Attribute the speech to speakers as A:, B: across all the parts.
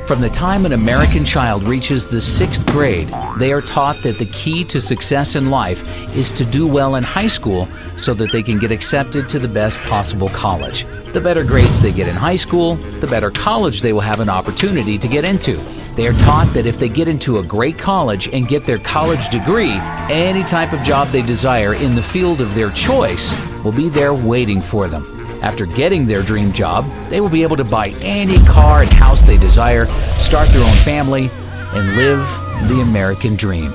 A: From the time an American child reaches the 6th grade, they are taught that the key to success in life is to do well in high school so that they can get accepted to the best possible college. The better grades they get in high school, the better college they will have an opportunity to get into. They are taught that if they get into a great college and get their college degree, any type of job they desire in the field of their choice will be there waiting for them. After getting their dream job, they will be able to buy any car and house they desire, start their own family, and live the American dream.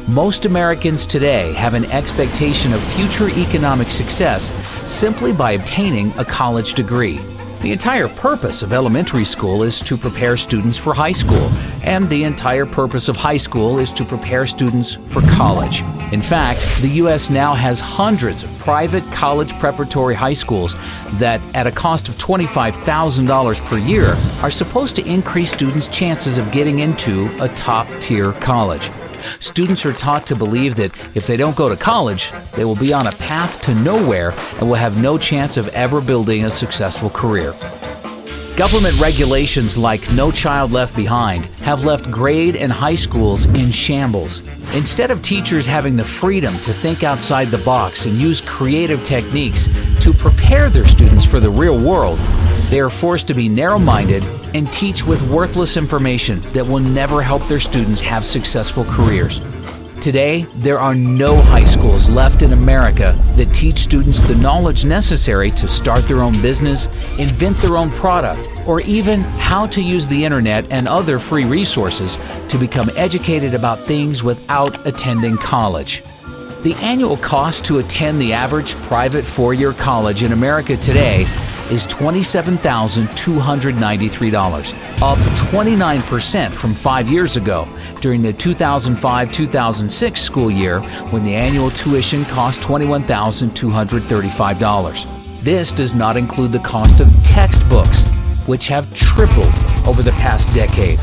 A: Most Americans today have an expectation of future economic success simply by obtaining a college degree. The entire purpose of elementary school is to prepare students for high school, and the entire purpose of high school is to prepare students for college. In fact, the U.S. now has hundreds of private college preparatory high schools that, at a cost of $25,000 per year, are supposed to increase students' chances of getting into a top-tier college. Students are taught to believe that if they don't go to college, they will be on a path to nowhere and will have no chance of ever building a successful career. Government regulations like No Child Left Behind have left grade and high schools in shambles. Instead of teachers having the freedom to think outside the box and use creative techniques to prepare their students for the real world, they are forced to be narrow-minded and teach with worthless information that will never help their students have successful careers. Today, there are no high schools left in America that teach students the knowledge necessary to start their own business, invent their own product, or even how to use the internet and other free resources to become educated about things without attending college. The annual cost to attend the average private four-year college in America today is $27,293, up 29% from 5 years ago during the 2005-2006 school year when the annual tuition cost $21,235. This does not include the cost of textbooks, which have tripled over the past decade.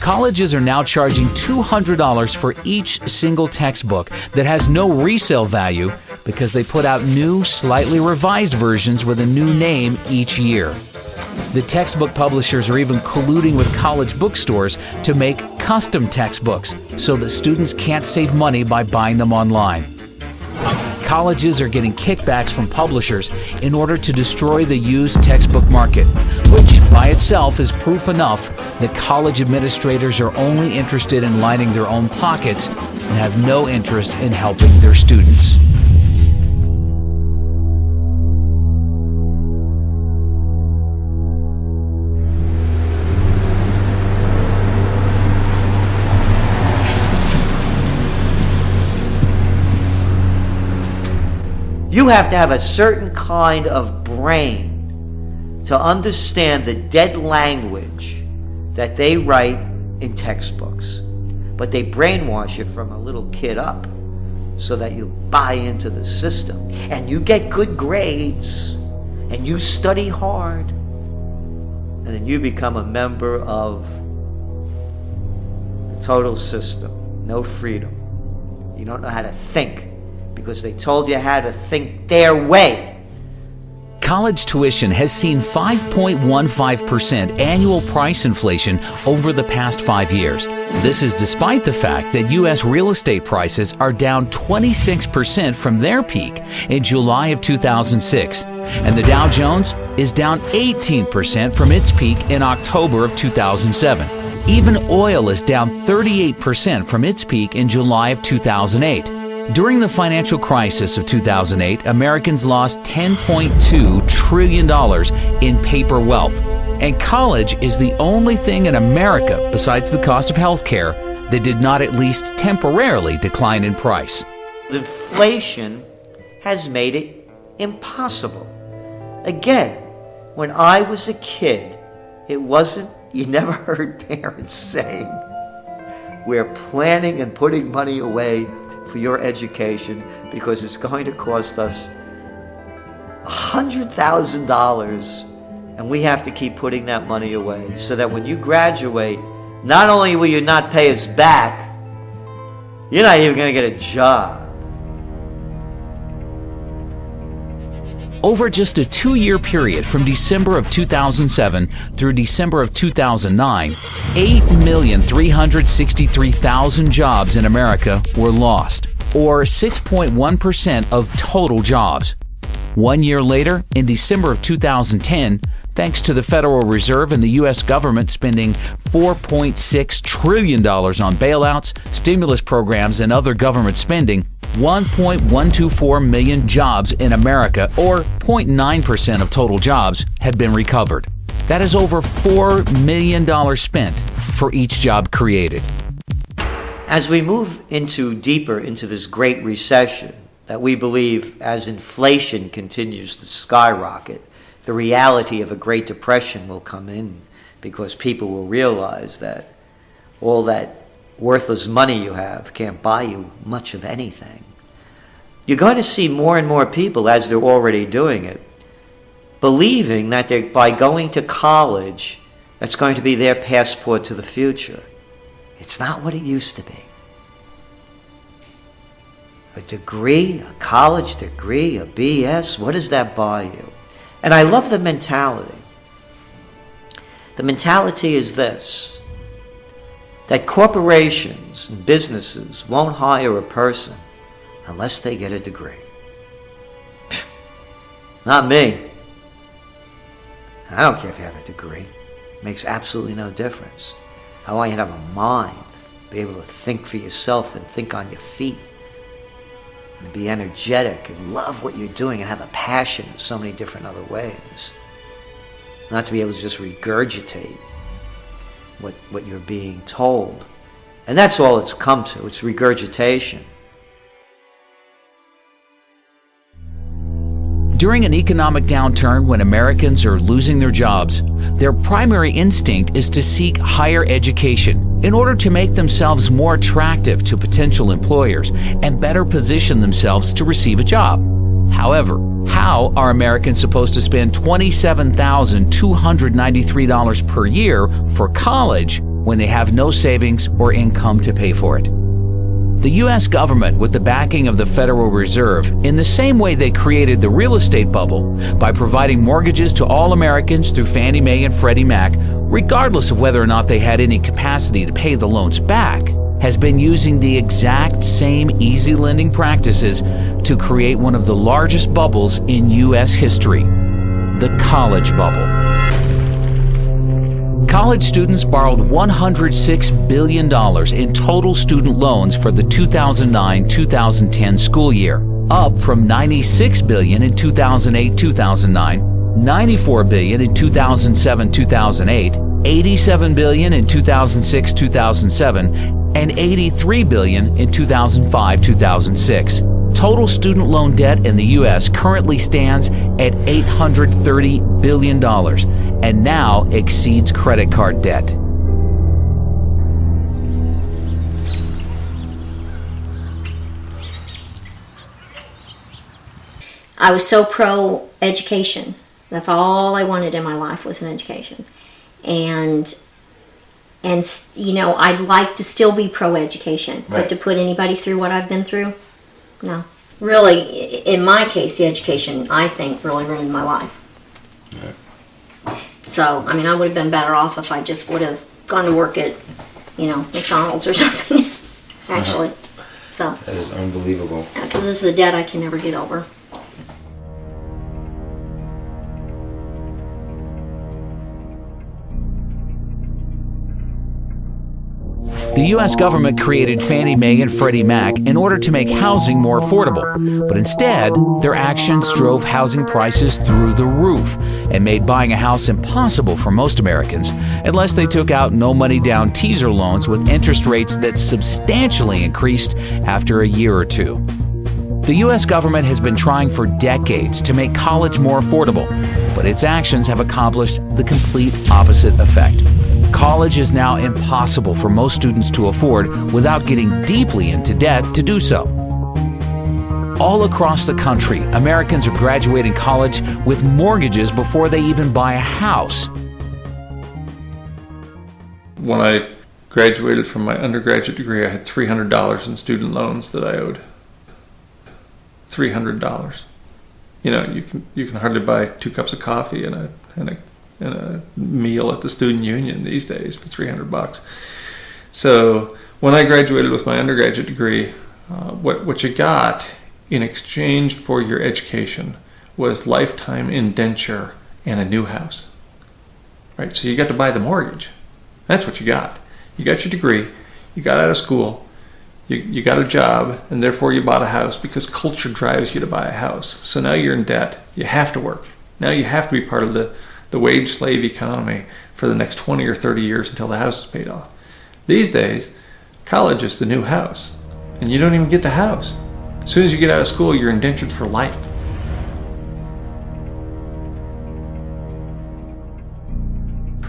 A: Colleges are now charging $200 for each single textbook that has no resale value because they put out new, slightly revised versions with a new name each year. The textbook publishers are even colluding with college bookstores to make custom textbooks so that students can't save money by buying them online. Colleges are getting kickbacks from publishers in order to destroy the used textbook market, which by itself is proof enough that college administrators are only interested in lining their own pockets and have no interest in helping their students.
B: You have to have a certain kind of brain to understand the dead language that they write in textbooks. But they brainwash you from a little kid up so that you buy into the system and you get good grades and you study hard and then you become a member of the total system. No freedom. You don't know how to think, because they told you how to think their way.
A: College tuition has seen 5.15% annual price inflation over the past 5 years. This is despite the fact that U.S. real estate prices are down 26% from their peak in July of 2006, and the Dow Jones is down 18% from its peak in October of 2007. Even oil is down 38% from its peak in July of 2008. During the financial crisis of 2008, Americans lost $10.2 trillion in paper wealth, and college is the only thing in America, besides the cost of health care, that did not at least temporarily decline in price.
B: Inflation has made it impossible. Again, when I was a kid, you never heard parents saying, we're planning and putting money away for your education because it's going to cost us $100,000 and we have to keep putting that money away so that when you graduate, not only will you not pay us back, you're not even going to get a job.
A: Over just a 2-year period from December of 2007 through December of 2009, 8,363,000 jobs in America were lost, or 6.1% of total jobs. 1 year later, in December of 2010, thanks to the Federal Reserve and the U.S. government spending $4.6 trillion on bailouts, stimulus programs, and other government spending, 1.124 million jobs in America, or 0.9% of total jobs, had been recovered. That is over $4 million spent for each job created.
B: As we move deeper into this Great Recession, that we believe as inflation continues to skyrocket, the reality of a Great Depression will come in, because people will realize that all that worthless money you have can't buy you much of anything. You're going to see more and more people, as they're already doing it, believing that by going to college, that's going to be their passport to the future. It's not what it used to be. A degree, a college degree, a BS, what does that buy you? And I love the mentality. The mentality is this, that corporations and businesses won't hire a person unless they get a degree. Not me. I don't care if you have a degree. It makes absolutely no difference. I want you to have a mind, be able to think for yourself and think on your feet, and be energetic and love what you're doing and have a passion in so many different other ways. Not to be able to just regurgitate what you're being told. And that's all it's come to. It's regurgitation.
A: During an economic downturn when Americans are losing their jobs, their primary instinct is to seek higher education in order to make themselves more attractive to potential employers and better position themselves to receive a job. However, how are Americans supposed to spend $27,293 per year for college when they have no savings or income to pay for it? The U.S. government, with the backing of the Federal Reserve, in the same way they created the real estate bubble by providing mortgages to all Americans through Fannie Mae and Freddie Mac, regardless of whether or not they had any capacity to pay the loans back, has been using the exact same easy lending practices to create one of the largest bubbles in U.S. history, the college bubble. College students borrowed $106 billion in total student loans for the 2009-2010 school year, up from $96 billion in 2008-2009, $94 billion in 2007-2008, $87 billion in 2006-2007, and $83 billion in 2005-2006. Total student loan debt in the U.S. currently stands at $830 billion and now exceeds credit card debt.
C: I was so pro-education. That's all I wanted in my life was an education. And you know, I'd like to still be pro-education,
D: Right.
C: but to put anybody through what I've been through, no. Really, in my case, the education, I think, really ruined my life.
D: Right.
C: So, I mean, I would have been better off if I just would have gone to work at, you know, McDonald's or something, actually. So,
D: That is unbelievable.
C: because this is a debt I can never get over.
A: The U.S. government created Fannie Mae and Freddie Mac in order to make housing more affordable, but instead, their actions drove housing prices through the roof and made buying a house impossible for most Americans unless they took out no-money-down teaser loans with interest rates that substantially increased after a year or two. The U.S. government has been trying for decades to make college more affordable, but its actions have accomplished the complete opposite effect. College is now impossible for most students to afford without getting deeply into debt to do so. All across the country, Americans are graduating college with mortgages before they even buy a house.
E: When I graduated from my undergraduate degree, I had $300 in student loans that I owed. $300. you can hardly buy 2 cups of coffee and a meal at the student union these days for $300. So when I graduated with my undergraduate degree, what you got in exchange for your education was lifetime indenture and a new house. Right? So you got to buy the mortgage. That's what you got. You got your degree, you got out of school, you got a job, and therefore you bought a house because culture drives you to buy a house. So now you're in debt. You have to work. Now you have to be part of the wage slave economy for the next 20 or 30 years until the house is paid off. These days, college is the new house, and you don't even get the house. As soon as you get out of school, you're indentured for life.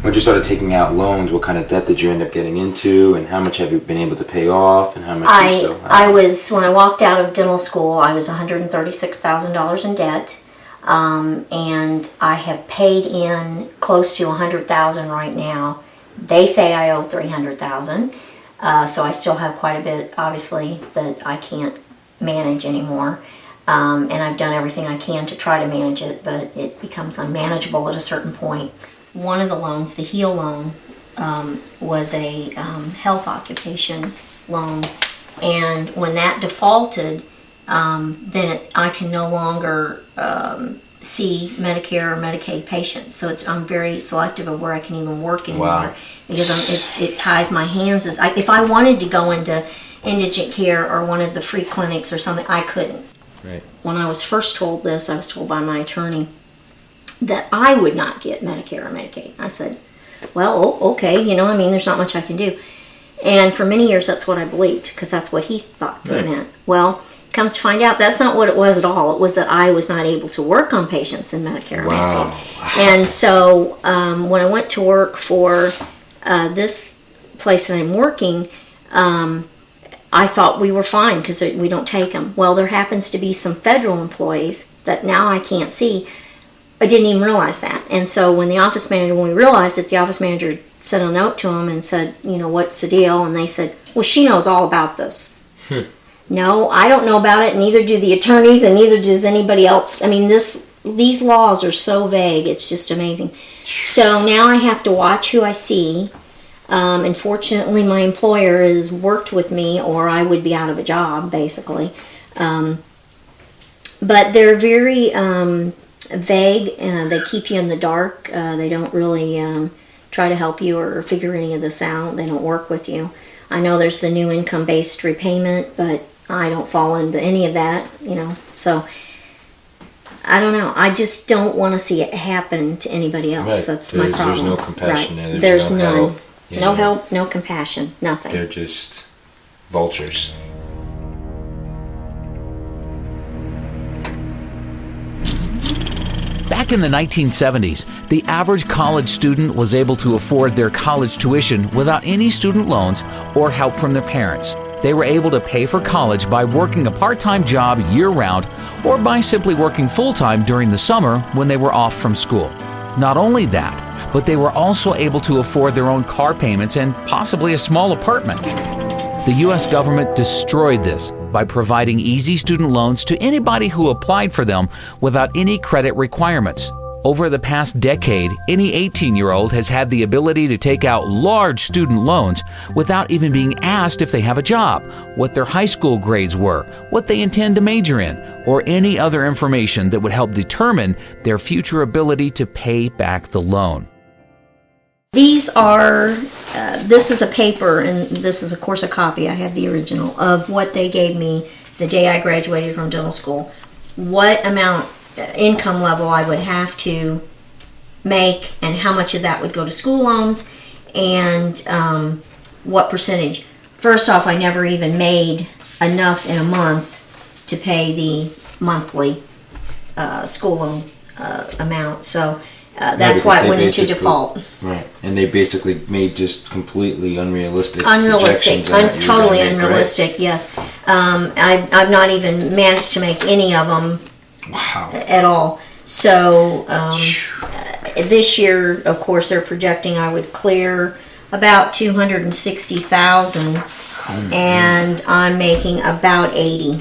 D: When you started taking out loans, what kind of debt did you end up getting into, and how much have you been able to pay off, and how much do you still have?
C: When I walked out of dental school, I was $136,000 in debt, and I have paid in close to $100,000 right now. They say I owe $300,000, so I still have quite a bit, obviously, that I can't manage anymore. And I've done everything I can to try to manage it, but it becomes unmanageable at a certain point. One of the loans, the HEAL loan, was a health occupation loan, and when that defaulted, then I can no longer see Medicare or Medicaid patients. So I'm very selective of where I can even work anymore.
D: Wow.
C: Because it ties my hands. If I wanted to go into indigent care or one of the free clinics or something, I couldn't.
D: Right.
C: When I was first told this, I was told by my attorney that I would not get Medicare or Medicaid. I said, well, okay, there's not much I can do. And for many years, that's what I believed, because that's what he thought it meant. Well, comes to find out, that's not what it was at all. It was that I was not able to work on patients in Medicare or Medicaid. And so when I went to work for this place that I'm working, I thought we were fine because we don't take them. Well, there happens to be some federal employees that now I can't see. I didn't even realize that. And so when we realized it, the office manager sent a note to them and said, what's the deal? And they said, well, she knows all about this. No, I don't know about it, neither do the attorneys, and neither does anybody else. I mean, these laws are so vague, it's just amazing. So now I have to watch who I see. And fortunately, my employer has worked with me, or I would be out of a job, basically. But they're very vague, and they keep you in the dark. They don't really try to help you or figure any of this out. They don't work with you. I know there's the new income-based repayment, but I don't fall into any of that, So I don't know. I just don't want to see it happen to anybody else.
D: Right.
C: That's my problem.
D: There's no compassion there.
C: There's
D: no
C: none.
D: help.
C: No help, no compassion, nothing.
D: They're just vultures.
A: Back in the 1970s, the average college student was able to afford their college tuition without any student loans or help from their parents. They were able to pay for college by working a part-time job year-round or by simply working full-time during the summer when they were off from school. Not only that, but they were also able to afford their own car payments and possibly a small apartment. The U.S. government destroyed this by providing easy student loans to anybody who applied for them without any credit requirements. Over the past decade, any 18-year-old has had the ability to take out large student loans without even being asked if they have a job, what their high school grades were, what they intend to major in, or any other information that would help determine their future ability to pay back the loan.
C: These are, this is a paper, and this is of course a copy, I have the original, of what they gave me the day I graduated from dental school. What amount, income level I would have to make, and how much of that would go to school loans, and what percentage. First off, I never even made enough in a month to pay the monthly school loan amount, so that's why it went into default.
D: Right, and they basically made just completely unrealistic
C: Unrealistic,
D: projections on what you were
C: totally
D: gonna make,
C: unrealistic,
D: right?
C: yes. I've not even managed to make any of them at all. So this year, of course, they're projecting I would clear about $260,000, and I'm making about $80,000.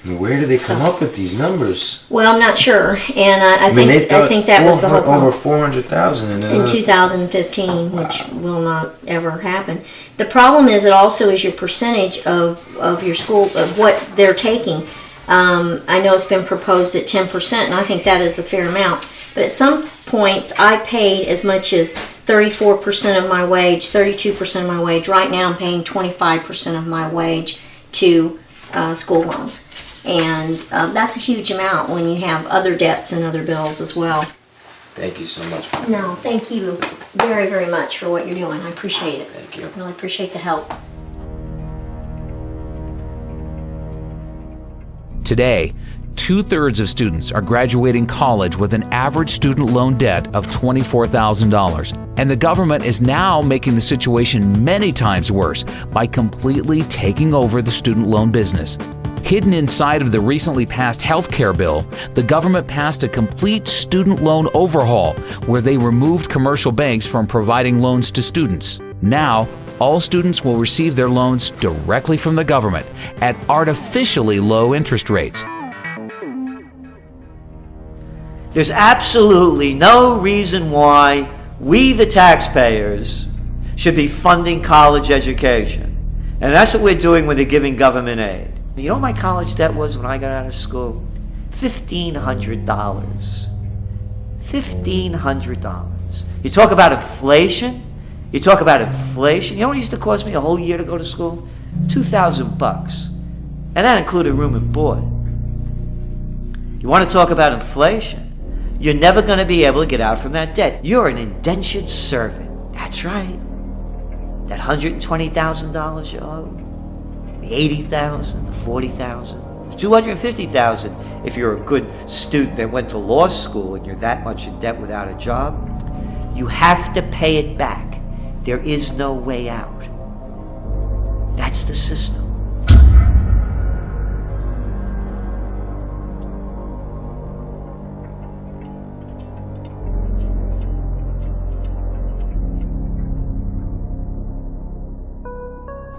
D: Where do they come up with these numbers?
C: Well, I'm not sure, and I think that was the whole problem.
D: Over 400,000
C: in 2015, which will not ever happen. The problem is, it also is your percentage of your school, of what they're taking. I know it's been proposed at 10%, and I think that is the fair amount. But at some points, I paid as much as 34% of my wage, 32% of my wage. Right now, I'm paying 25% of my wage to school loans. And that's a huge amount when you have other debts and other bills as well.
D: Thank you so much.
C: No, thank you very, very much for what you're doing. I appreciate it.
D: Thank you.
C: Really appreciate the help.
A: Today, 2/3 of students are graduating college with an average student loan debt of $24,000. And the government is now making the situation many times worse by completely taking over the student loan business. Hidden inside of the recently passed health care bill, the government passed a complete student loan overhaul where they removed commercial banks from providing loans to students. Now, all students will receive their loans directly from the government at artificially low interest rates.
B: There's absolutely no reason why we, the taxpayers, should be funding college education. And that's what we're doing when they're giving government aid. You know what my college debt was when I got out of school? $1,500. $1,500. You talk about inflation? You talk about inflation? You know what it used to cost me a whole year to go to school? $2,000. And that included room and board. You want to talk about inflation? You're never going to be able to get out from that debt. You're an indentured servant. That's right. That $120,000 you owe, the $80,000, the $40,000, $250,000 if you're a good student that went to law school and you're that much in debt without a job. You have to pay it back. There is no way out. That's the system.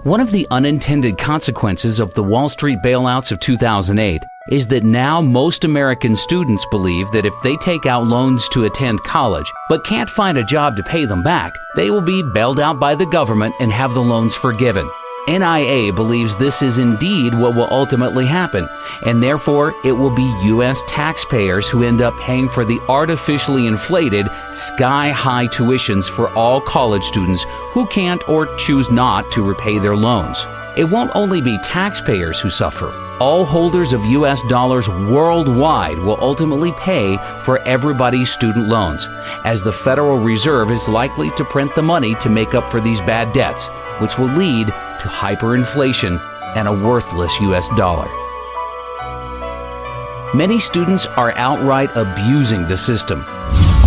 A: One of the unintended consequences of the Wall Street bailouts of 2008 is that now most American students believe that if they take out loans to attend college but can't find a job to pay them back, they will be bailed out by the government and have the loans forgiven. NIA believes this is indeed what will ultimately happen, and therefore it will be U.S. taxpayers who end up paying for the artificially inflated, sky-high tuitions for all college students who can't or choose not to repay their loans. It won't only be taxpayers who suffer. All holders of U.S. dollars worldwide will ultimately pay for everybody's student loans, as the Federal Reserve is likely to print the money to make up for these bad debts, which will lead to hyperinflation and a worthless U.S. dollar. Many students are outright abusing the system.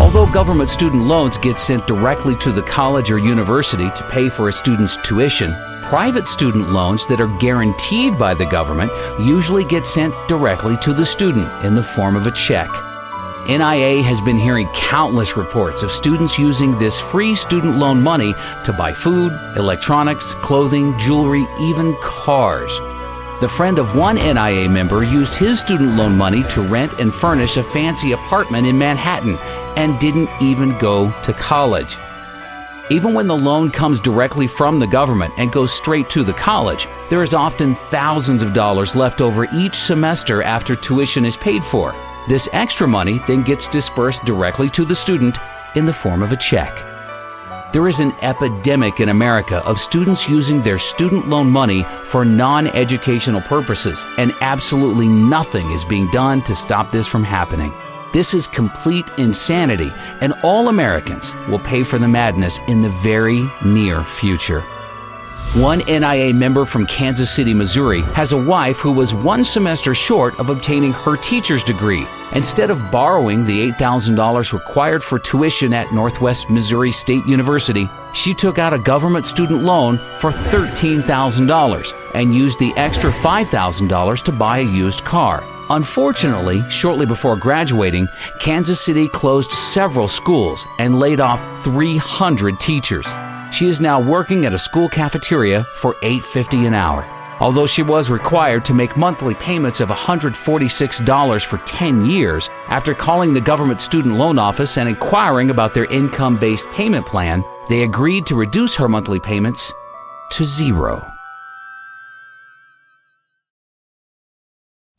A: Although government student loans get sent directly to the college or university to pay for a student's tuition, private student loans that are guaranteed by the government usually get sent directly to the student in the form of a check. NIA has been hearing countless reports of students using this free student loan money to buy food, electronics, clothing, jewelry, even cars. The friend of one NIA member used his student loan money to rent and furnish a fancy apartment in Manhattan and didn't even go to college. Even when the loan comes directly from the government and goes straight to the college, there is often thousands of dollars left over each semester after tuition is paid for. This extra money then gets dispersed directly to the student in the form of a check. There is an epidemic in America of students using their student loan money for non-educational purposes, and absolutely nothing is being done to stop this from happening. This is complete insanity, and all Americans will pay for the madness in the very near future. One NIA member from Kansas City, Missouri, has a wife who was one semester short of obtaining her teacher's degree. Instead of borrowing the $8,000 required for tuition at Northwest Missouri State University, she took out a government student loan for $13,000 and used the extra $5,000 to buy a used car. Unfortunately, shortly before graduating, Kansas City closed several schools and laid off 300 teachers. She is now working at a school cafeteria for $8.50 an hour. Although she was required to make monthly payments of $146 for 10 years, after calling the government student loan office and inquiring about their income-based payment plan, they agreed to reduce her monthly payments to $0.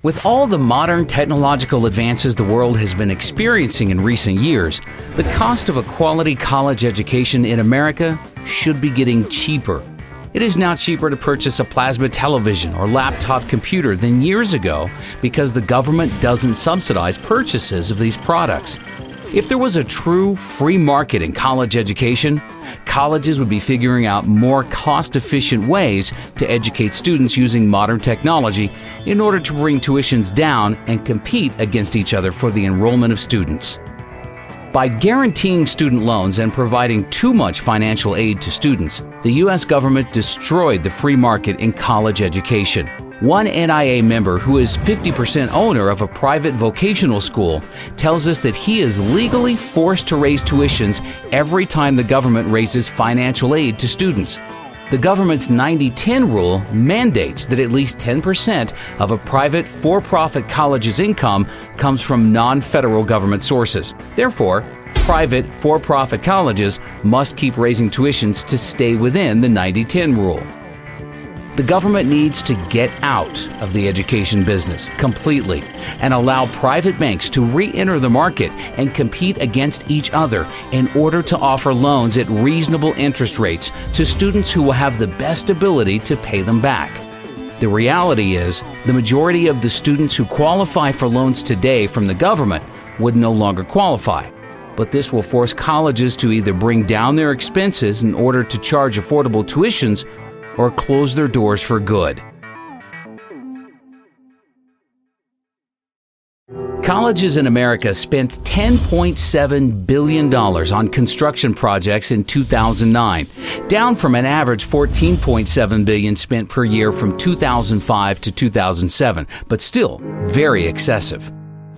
A: With all the modern technological advances the world has been experiencing in recent years, the cost of a quality college education in America should be getting cheaper. It is now cheaper to purchase a plasma television or laptop computer than years ago because the government doesn't subsidize purchases of these products. If there was a true free market in college education, colleges would be figuring out more cost-efficient ways to educate students using modern technology in order to bring tuitions down and compete against each other for the enrollment of students. By guaranteeing student loans and providing too much financial aid to students, the U.S. government destroyed the free market in college education. One NIA member who is 50% owner of a private vocational school tells us that he is legally forced to raise tuitions every time the government raises financial aid to students. The government's 90-10 rule mandates that at least 10% of a private for-profit college's income comes from non-federal government sources. Therefore, private for-profit colleges must keep raising tuitions to stay within the 90-10 rule. The government needs to get out of the education business completely and allow private banks to re-enter the market and compete against each other in order to offer loans at reasonable interest rates to students who will have the best ability to pay them back. The reality is, the majority of the students who qualify for loans today from the government would no longer qualify. But this will force colleges to either bring down their expenses in order to charge affordable tuitions or close their doors for good. Colleges in America spent $10.7 billion on construction projects in 2009, down from an average $14.7 billion spent per year from 2005 to 2007, but still very excessive.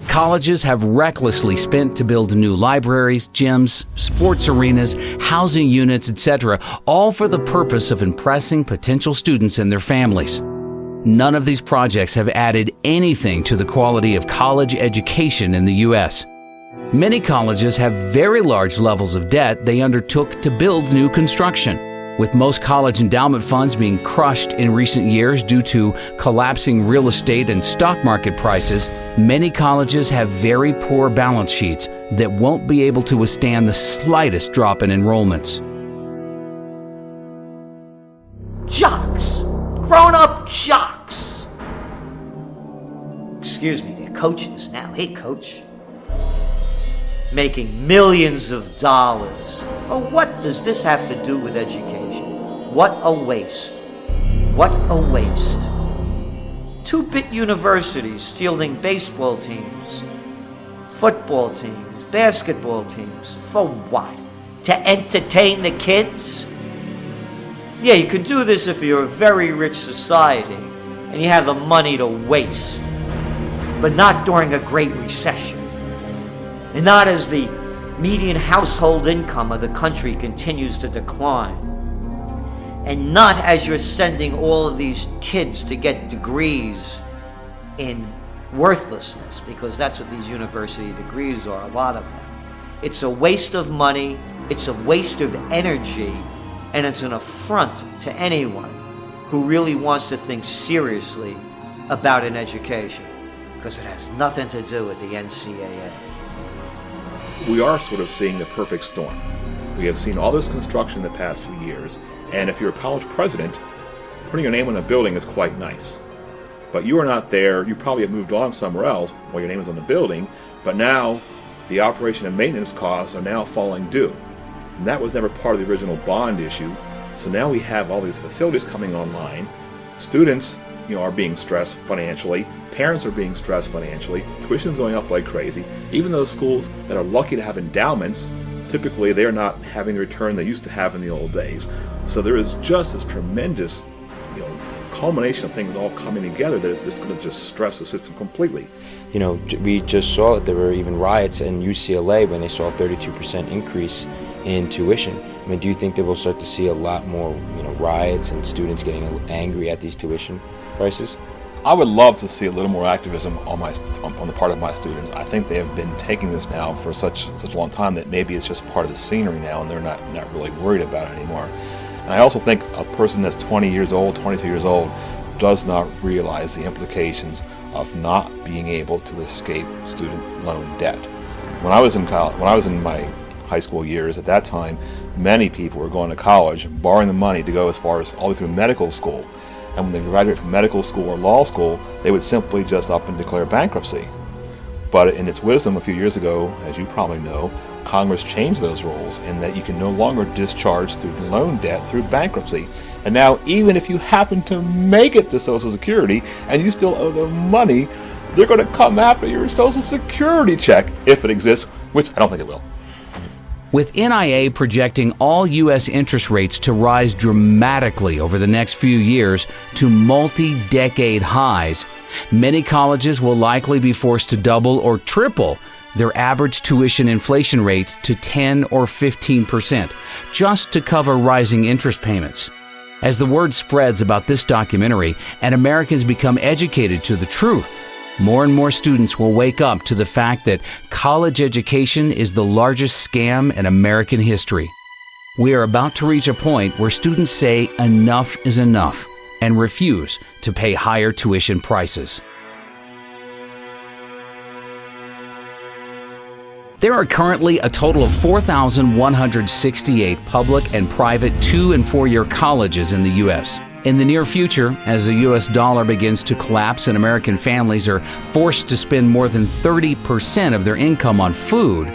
A: Colleges have recklessly spent to build new libraries, gyms, sports arenas, housing units, etc., all for the purpose of impressing potential students and their families. None of these projects have added anything to the quality of college education in the U.S. Many colleges have very large levels of debt they undertook to build new construction. With most college endowment funds being crushed in recent years due to collapsing real estate and stock market prices, many colleges have very poor balance sheets that won't be able to withstand the slightest drop in enrollments.
B: Jocks! Grown-up jocks! Excuse me, they're coaches now. Hey, coach. Making millions of dollars. For what does this have to do with education? What a waste. What a waste. 2-bit universities fielding baseball teams, football teams, basketball teams. For what? To entertain the kids? Yeah, you can do this if you're a very rich society and you have the money to waste. But not during a great recession. And not as the median household income of the country continues to decline. And not as you're sending all of these kids to get degrees in worthlessness, because that's what these university degrees are, a lot of them. It's a waste of money, it's a waste of energy, and it's an affront to anyone who really wants to think seriously about an education, because it has nothing to do with the NCAA.
F: We are sort of seeing the perfect storm. We have seen all this construction in the past few years, and if you're a college president, putting your name on a building is quite nice. But you are not there, you probably have moved on somewhere else while your name is on the building, but now the operation and maintenance costs are now falling due. And that was never part of the original bond issue, so now we have all these facilities coming online. Students, are being stressed financially, parents are being stressed financially, tuition is going up like crazy. Even those schools that are lucky to have endowments, typically they're not having the return they used to have in the old days. So there is just this tremendous culmination of things all coming together that is just going to just stress the system completely.
D: We just saw that there were even riots in UCLA when they saw a 32% increase in tuition. I mean, do you think that we'll start to see a lot more, riots and students getting angry at these tuition prices?
F: I would love to see a little more activism on the part of my students. I think they have been taking this now for such a long time that maybe it's just part of the scenery now, and they're not really worried about it anymore. And I also think a person that's 20 years old, 22 years old, does not realize the implications of not being able to escape student loan debt. When I was in my high school years, at that time, many people were going to college, borrowing the money to go as far as all the way through medical school. And when they graduate from medical school or law school, they would simply just up and declare bankruptcy. But in its wisdom a few years ago, as you probably know, Congress changed those rules in that you can no longer discharge student loan debt through bankruptcy. And now, even if you happen to make it to Social Security and you still owe them money, they're going to come after your Social Security check, if it exists, which I don't think it will.
A: With NIA projecting all U.S. interest rates to rise dramatically over the next few years to multi-decade highs, many colleges will likely be forced to double or triple their average tuition inflation rate to 10 or 15%, just to cover rising interest payments. As the word spreads about this documentary and Americans become educated to the truth, more and more students will wake up to the fact that college education is the largest scam in American history. We are about to reach a point where students say enough is enough and refuse to pay higher tuition prices. There are currently a total of 4,168 public and private 2- and 4-year colleges in the U.S. In the near future, as the U.S. dollar begins to collapse and American families are forced to spend more than 30% of their income on food,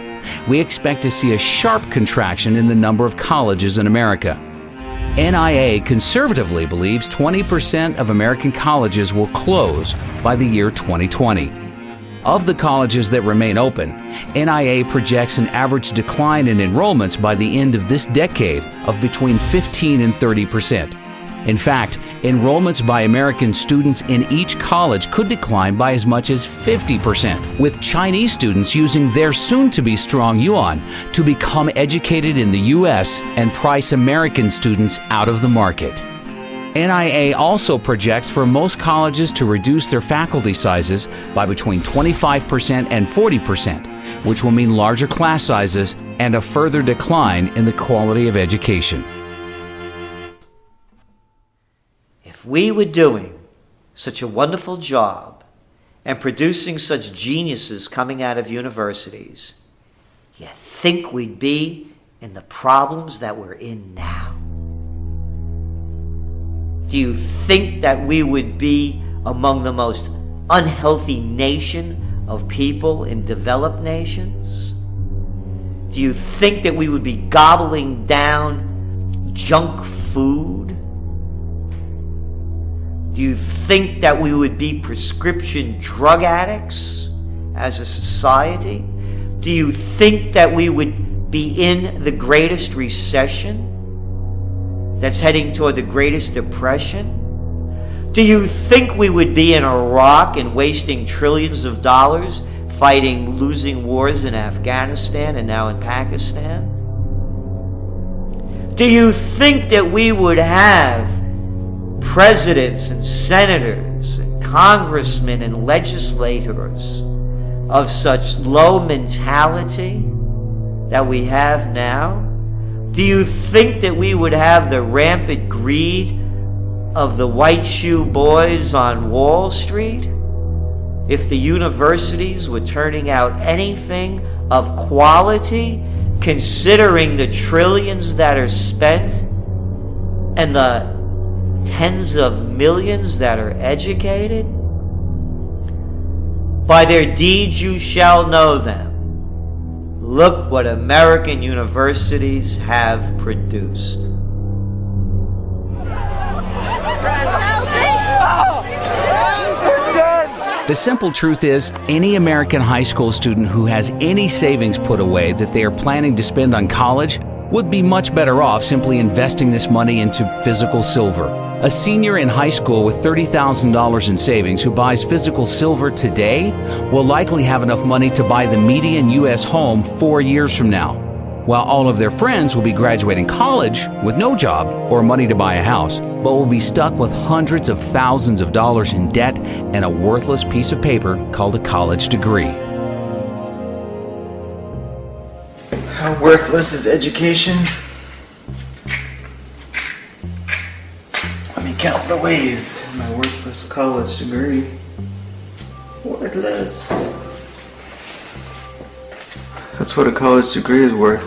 A: we expect to see a sharp contraction in the number of colleges in America. NIA conservatively believes 20% of American colleges will close by the year 2020. Of the colleges that remain open, NIA projects an average decline in enrollments by the end of this decade of between 15 and 30%. In fact, enrollments by American students in each college could decline by as much as 50%, with Chinese students using their soon-to-be strong yuan to become educated in the U.S. and price American students out of the market. NIA also projects for most colleges to reduce their faculty sizes by between 25% and 40%, which will mean larger class sizes and a further decline in the quality of education.
B: If we were doing such a wonderful job and producing such geniuses coming out of universities, you think we'd be in the problems that we're in now? Do you think that we would be among the most unhealthy nation of people in developed nations? Do you think that we would be gobbling down junk food? Do you think that we would be prescription drug addicts as a society? Do you think that we would be in the greatest recession that's heading toward the greatest depression? Do you think we would be in Iraq and wasting trillions of dollars fighting losing wars in Afghanistan and now in Pakistan? Do you think that we would have presidents and senators and congressmen and legislators of such low mentality that we have now? Do you think that we would have the rampant greed of the white shoe boys on Wall Street if the universities were turning out anything of quality, considering the trillions that are spent and the tens of millions that are educated? By their deeds you shall know them. Look what American universities have produced.
A: The simple truth is, any American high school student who has any savings put away that they are planning to spend on college would be much better off simply investing this money into physical silver. A senior in high school with $30,000 in savings who buys physical silver today will likely have enough money to buy the median U.S. home 4 years from now. while all of their friends will be graduating college with no job or money to buy a house, but will be stuck with hundreds of thousands of dollars in debt and a worthless piece of paper called a college degree.
G: How worthless is education? Let me count the ways in my worthless college degree. Worthless. That's what a college degree is worth.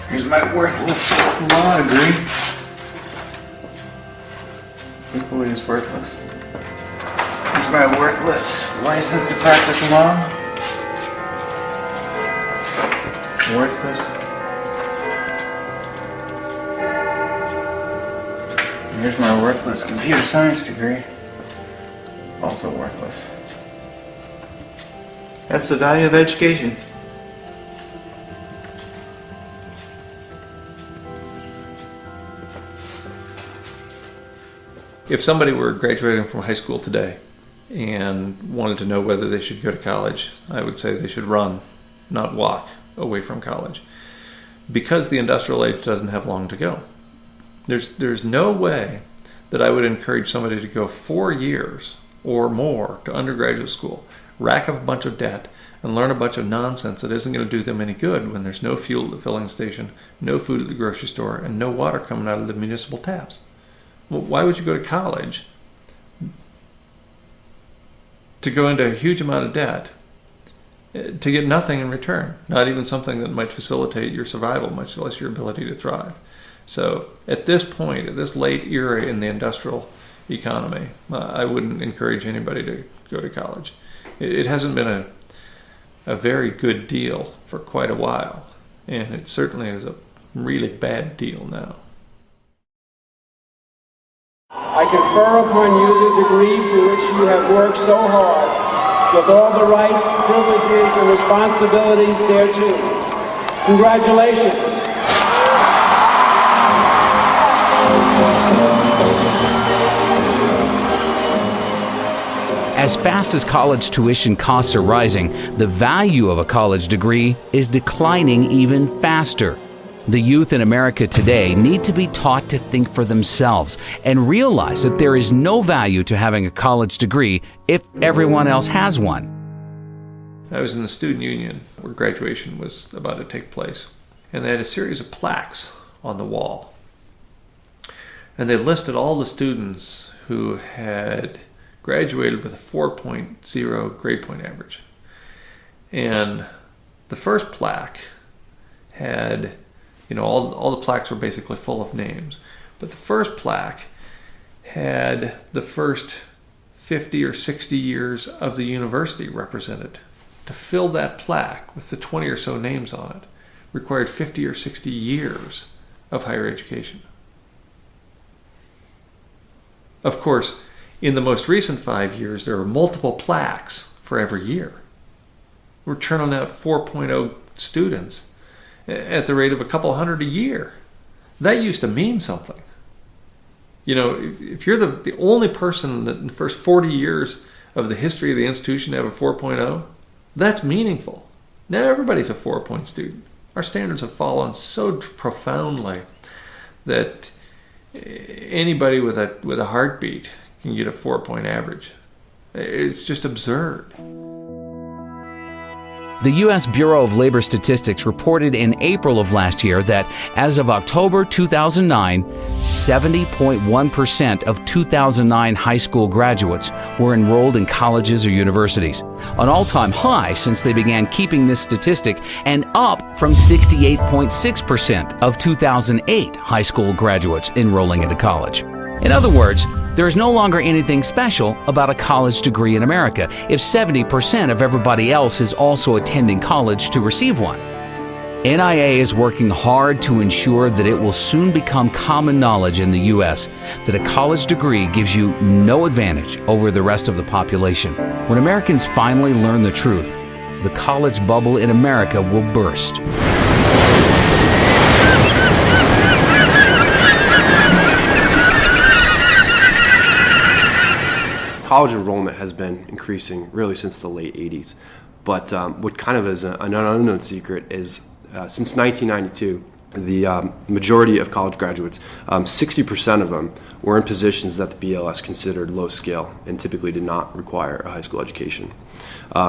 G: Here's my worthless law degree. Equally as worthless. Here's my worthless license to practice law. Worthless. Here's my worthless computer science degree. Also worthless. That's the value of education.
E: If somebody were graduating from high school today and wanted to know whether they should go to college, I would say they should run, not walk away from college, because the industrial age doesn't have long to go. There's no way that I would encourage somebody to go 4 years or more to undergraduate school, rack up a bunch of debt, and learn a bunch of nonsense that isn't going to do them any good when there's no fuel at the filling station, no food at the grocery store, and no water coming out of the municipal taps. Well, why would you go to college to go into a huge amount of debt to get nothing in return, not even something that might facilitate your survival, much less your ability to thrive? So at this point, at this late era in the industrial economy, I wouldn't encourage anybody to go to college. It hasn't been a very good deal for quite a while, and it certainly is a really bad deal now.
H: I confer upon you the degree for which you have worked so hard, with all the rights, privileges, and responsibilities thereto. Congratulations.
A: As fast as college tuition costs are rising, the value of a college degree is declining even faster. The youth in America today need to be taught to think for themselves and realize that there is no value to having a college degree if everyone else has one.
E: I was in the student union where graduation was about to take place, and they had a series of plaques on the wall. And they listed all the students who had graduated with a 4.0 grade point average. And the first plaque had, all the plaques were basically full of names. But the first plaque had the first 50 or 60 years of the university represented. To fill that plaque with the 20 or so names on it required 50 or 60 years of higher education. Of course, in the most recent 5 years, there are multiple plaques for every year. We're churning out 4.0 students at the rate of a couple hundred a year. That used to mean something. If you're the only person in the first 40 years of the history of the institution to have a 4.0, that's meaningful. Now everybody's a 4-point student. Our standards have fallen so profoundly that anybody with a heartbeat can get a 4-point average. It's just absurd.
A: The U.S. Bureau of Labor Statistics reported in April of last year that as of October 2009, 70.1% of 2009 high school graduates were enrolled in colleges or universities, an all-time high since they began keeping this statistic, and up from 68.6% of 2008 high school graduates enrolling into college. In other words, there is no longer anything special about a college degree in America if 70% of everybody else is also attending college to receive one. NIA is working hard to ensure that it will soon become common knowledge in the U.S. that a college degree gives you no advantage over the rest of the population. When Americans finally learn the truth, the college bubble in America will burst.
I: College enrollment has been increasing really since the late 80s. But what kind of is an unknown secret is since 1992, the majority of college graduates, 60% of them were in positions that the BLS considered low skill and typically did not require a high school education.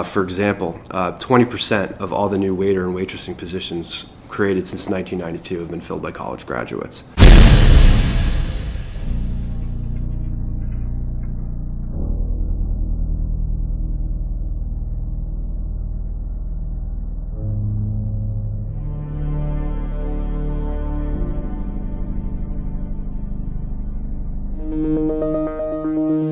I: For example, 20% of all the new waiter and waitressing positions created since 1992 have been filled by college graduates.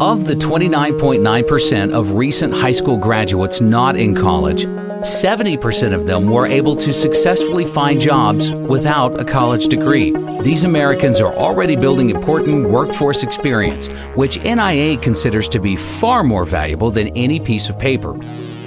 A: Of the 29.9% of recent high school graduates not in college, 70% of them were able to successfully find jobs without a college degree. These Americans are already building important workforce experience, which NIA considers to be far more valuable than any piece of paper.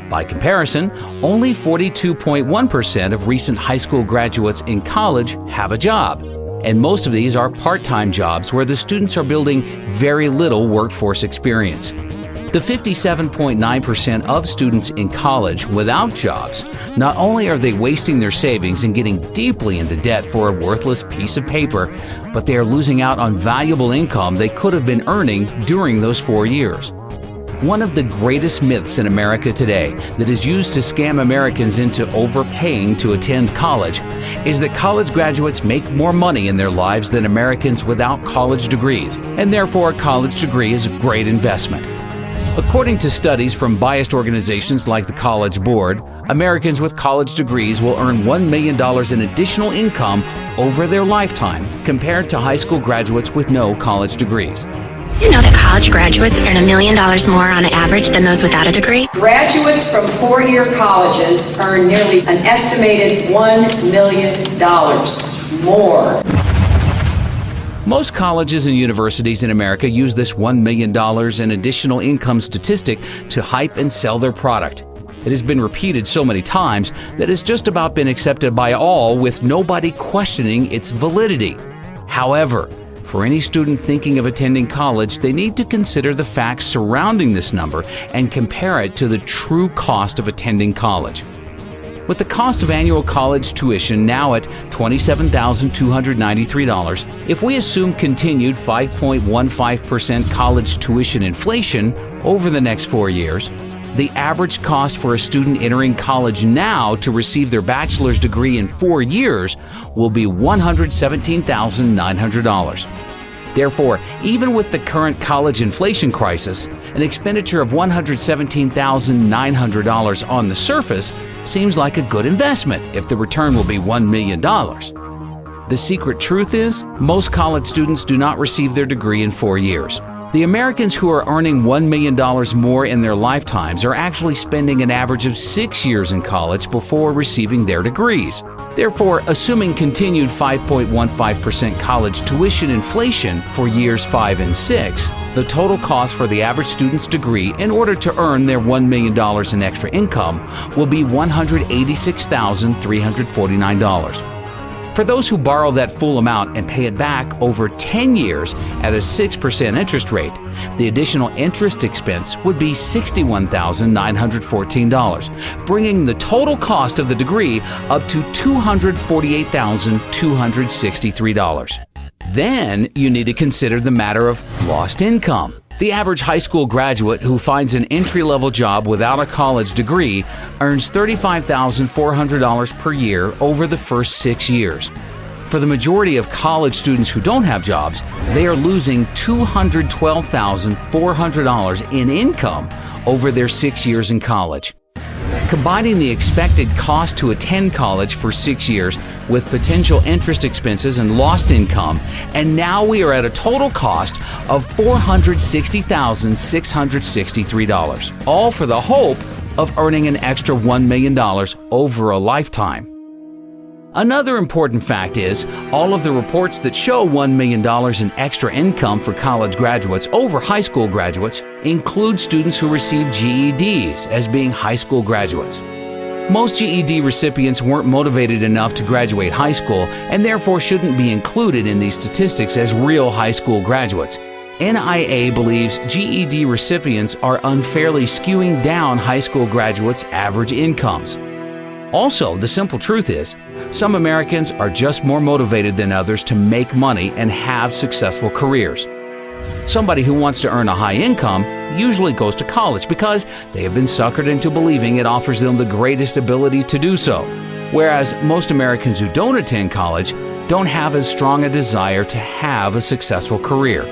A: By comparison, only 42.1% of recent high school graduates in college have a job. And most of these are part-time jobs where the students are building very little workforce experience. The 57.9% of students in college without jobs, not only are they wasting their savings and getting deeply into debt for a worthless piece of paper, but they are losing out on valuable income they could have been earning during those 4 years. One of the greatest myths in America today that is used to scam Americans into overpaying to attend college is that college graduates make more money in their lives than Americans without college degrees, and therefore a college degree is a great investment. According to studies from biased organizations like the College Board, Americans with college degrees will earn $1 million in additional income over their lifetime compared to high school graduates with no college degrees.
J: You know that college graduates earn $1 million more on average than those without a degree?
K: Graduates from four-year colleges earn nearly an estimated $1 million more.
A: Most colleges and universities in America use this $1 million in additional income statistic to hype and sell their product. It has been repeated so many times that it's just about been accepted by all with nobody questioning its validity. However, for any student thinking of attending college, they need to consider the facts surrounding this number and compare it to the true cost of attending college. With the cost of annual college tuition now at $27,293, if we assume continued 5.15% college tuition inflation over the next 4 years, the average cost for a student entering college now to receive their bachelor's degree in 4 years will be $117,900. Therefore, even with the current college inflation crisis, an expenditure of $117,900 on the surface seems like a good investment if the return will be $1 million. The secret truth is, most college students do not receive their degree in 4 years. The Americans who are earning $1 million more in their lifetimes are actually spending an average of 6 years in college before receiving their degrees. Therefore, assuming continued 5.15% college tuition inflation for years 5 and 6, the total cost for the average student's degree in order to earn their $1 million in extra income will be $186,349. For those who borrow that full amount and pay it back over 10 years at a 6% interest rate, the additional interest expense would be $61,914, bringing the total cost of the degree up to $248,263. Then you need to consider the matter of lost income. The average high school graduate who finds an entry-level job without a college degree earns $35,400 per year over the first 6 years. For the majority of college students who don't have jobs, they are losing $212,400 in income over their 6 years in college. Combining the expected cost to attend college for 6 years with potential interest expenses and lost income, and now we are at a total cost of $460,663, all for the hope of earning an extra $1 million over a lifetime. Another important fact is, all of the reports that show $1 million in extra income for college graduates over high school graduates include students who receive GEDs as being high school graduates. Most GED recipients weren't motivated enough to graduate high school and therefore shouldn't be included in these statistics as real high school graduates. NIA believes GED recipients are unfairly skewing down high school graduates' average incomes. Also, the simple truth is, some Americans are just more motivated than others to make money and have successful careers. Somebody who wants to earn a high income usually goes to college because they have been suckered into believing it offers them the greatest ability to do so. Whereas most Americans who don't attend college don't have as strong a desire to have a successful career.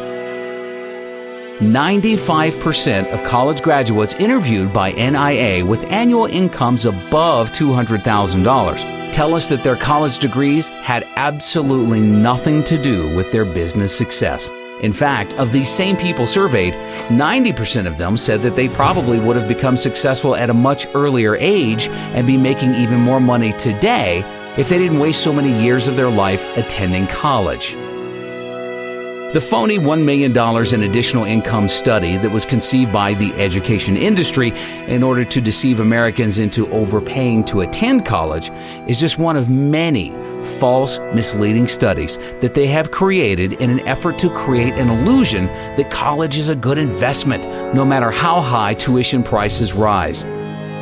A: 95% of college graduates interviewed by NIA with annual incomes above $200,000 tell us that their college degrees had absolutely nothing to do with their business success. In fact, of these same people surveyed, 90% of them said that they probably would have become successful at a much earlier age and be making even more money today if they didn't waste so many years of their life attending college. The phony $1 million in additional income study that was conceived by the education industry in order to deceive Americans into overpaying to attend college is just one of many false, misleading studies that they have created in an effort to create an illusion that college is a good investment, no matter how high tuition prices rise.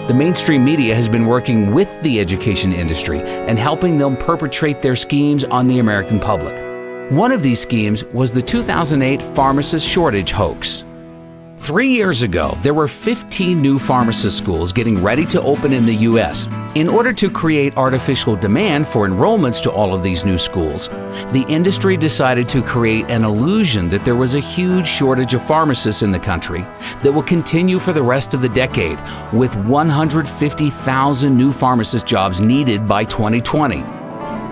A: The mainstream media has been working with the education industry and helping them perpetrate their schemes on the American public. One of these schemes was the 2008 pharmacist shortage hoax. 3 years ago, there were 15 new pharmacist schools getting ready to open in the U.S. In order to create artificial demand for enrollments to all of these new schools, the industry decided to create an illusion that there was a huge shortage of pharmacists in the country that will continue for the rest of the decade, with 150,000 new pharmacist jobs needed by 2020.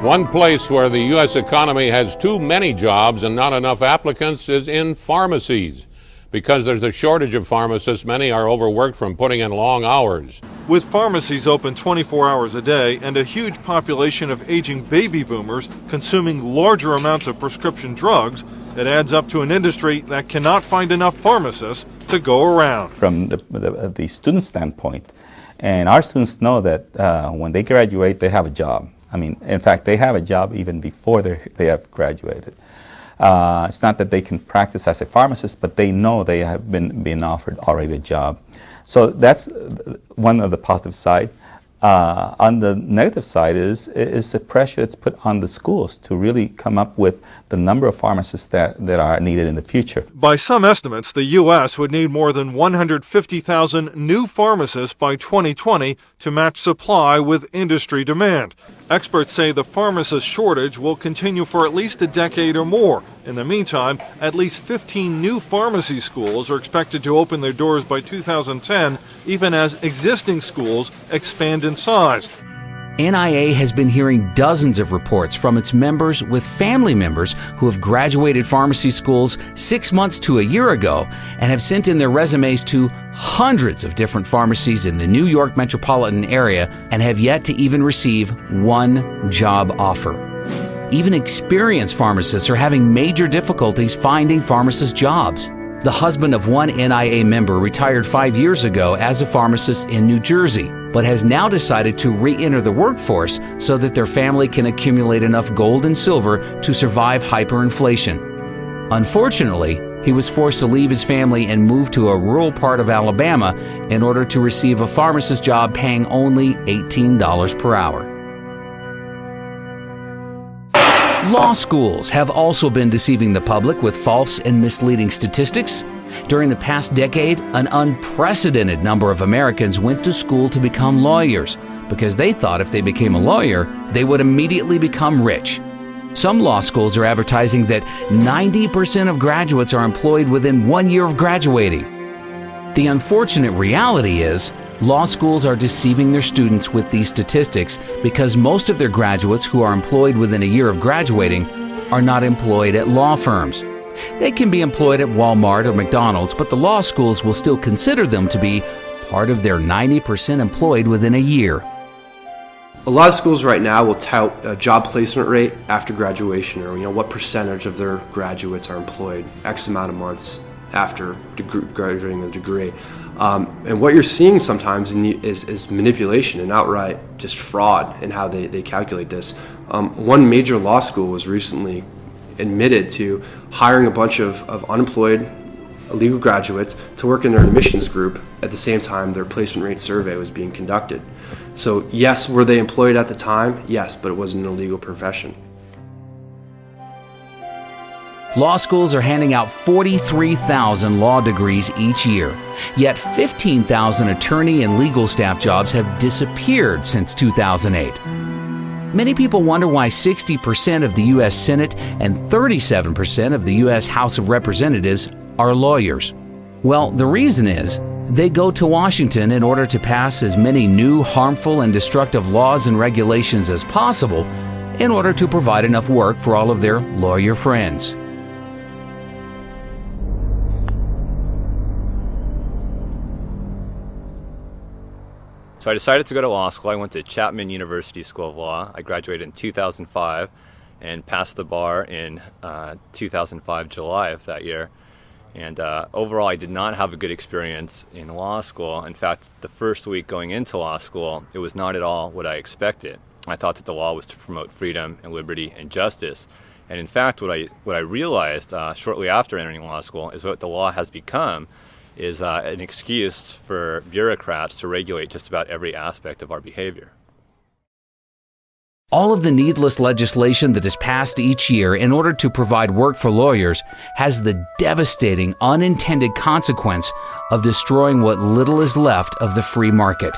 L: One place where the U.S. economy has too many jobs and not enough applicants is in pharmacies. Because there's a shortage of pharmacists, many are overworked from putting in long hours.
M: With pharmacies open 24 hours a day and a huge population of aging baby boomers consuming larger amounts of prescription drugs, it adds up to an industry that cannot find enough pharmacists to go around.
N: From the student standpoint, and our students know that when they graduate, they have a job. I mean, in fact, they have a job even before they have graduated. It's not that they can practice as a pharmacist, but they know they have been offered already a job. So that's one of the positive side. On the negative side is the pressure that's put on the schools to really come up with the number of pharmacists that are needed in the future.
M: By some estimates, the U.S. would need more than 150,000 new pharmacists by 2020 to match supply with industry demand. Experts say the pharmacist shortage will continue for at least a decade or more. In the meantime, at least 15 new pharmacy schools are expected to open their doors by 2010, even as existing schools expand in size.
A: NIA has been hearing dozens of reports from its members with family members who have graduated pharmacy schools 6 months to a year ago and have sent in their resumes to hundreds of different pharmacies in the New York metropolitan area and have yet to even receive one job offer. Even experienced pharmacists are having major difficulties finding pharmacist jobs. The husband of one NIA member retired 5 years ago as a pharmacist in New Jersey, but has now decided to re-enter the workforce so that their family can accumulate enough gold and silver to survive hyperinflation. Unfortunately, he was forced to leave his family and move to a rural part of Alabama in order to receive a pharmacist job paying only $18 per hour. Law schools have also been deceiving the public with false and misleading statistics. During the past decade, an unprecedented number of Americans went to school to become lawyers because they thought if they became a lawyer, they would immediately become rich. Some law schools are advertising that 90% of graduates are employed within 1 year of graduating. The unfortunate reality is, law schools are deceiving their students with these statistics because most of their graduates who are employed within a year of graduating are not employed at law firms. They can be employed at Walmart or McDonald's, but the law schools will still consider them to be part of their 90% employed within a year.
I: A lot of schools right now will tout a job placement rate after graduation, or what percentage of their graduates are employed X amount of months after graduating with a degree. And what you're seeing sometimes is manipulation and outright just fraud in how they calculate this. One major law school was recently admitted to hiring a bunch of unemployed legal graduates to work in their admissions group at the same time their placement rate survey was being conducted. So yes, were they employed at the time? Yes, but it wasn't an illegal profession.
A: Law schools are handing out 43,000 law degrees each year, yet 15,000 attorney and legal staff jobs have disappeared since 2008. Many people wonder why 60% of the U.S. Senate and 37% of the U.S. House of Representatives are lawyers. Well, the reason is they go to Washington in order to pass as many new, harmful, and destructive laws and regulations as possible in order to provide enough work for all of their lawyer friends.
O: So I decided to go to law school. I went to Chapman University School of Law. I graduated in 2005 and passed the bar in 2005, July of that year. And overall, I did not have a good experience in law school. In fact, the first week going into law school, it was not at all what I expected. I thought that the law was to promote freedom and liberty and justice. And in fact, what I realized shortly after entering law school is what the law has become is an excuse for bureaucrats to regulate just about every aspect of our behavior.
A: All of the needless legislation that is passed each year in order to provide work for lawyers has the devastating unintended consequence of destroying what little is left of the free market.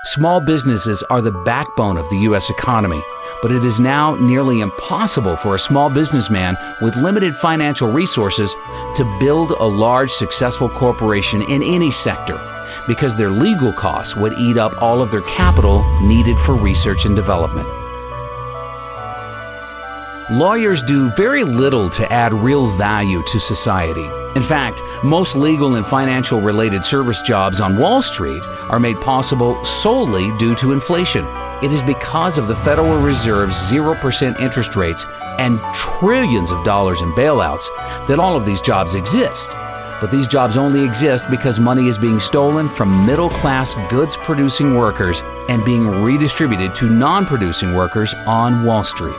A: Small businesses are the backbone of the U.S. economy, but it is now nearly impossible for a small businessman with limited financial resources to build a large, successful corporation in any sector because their legal costs would eat up all of their capital needed for research and development. Lawyers do very little to add real value to society. In fact, most legal and financial related service jobs on Wall Street are made possible solely due to inflation. It is because of the Federal Reserve's 0% interest rates and trillions of dollars in bailouts that all of these jobs exist. But these jobs only exist because money is being stolen from middle-class goods-producing workers and being redistributed to non-producing workers on Wall Street.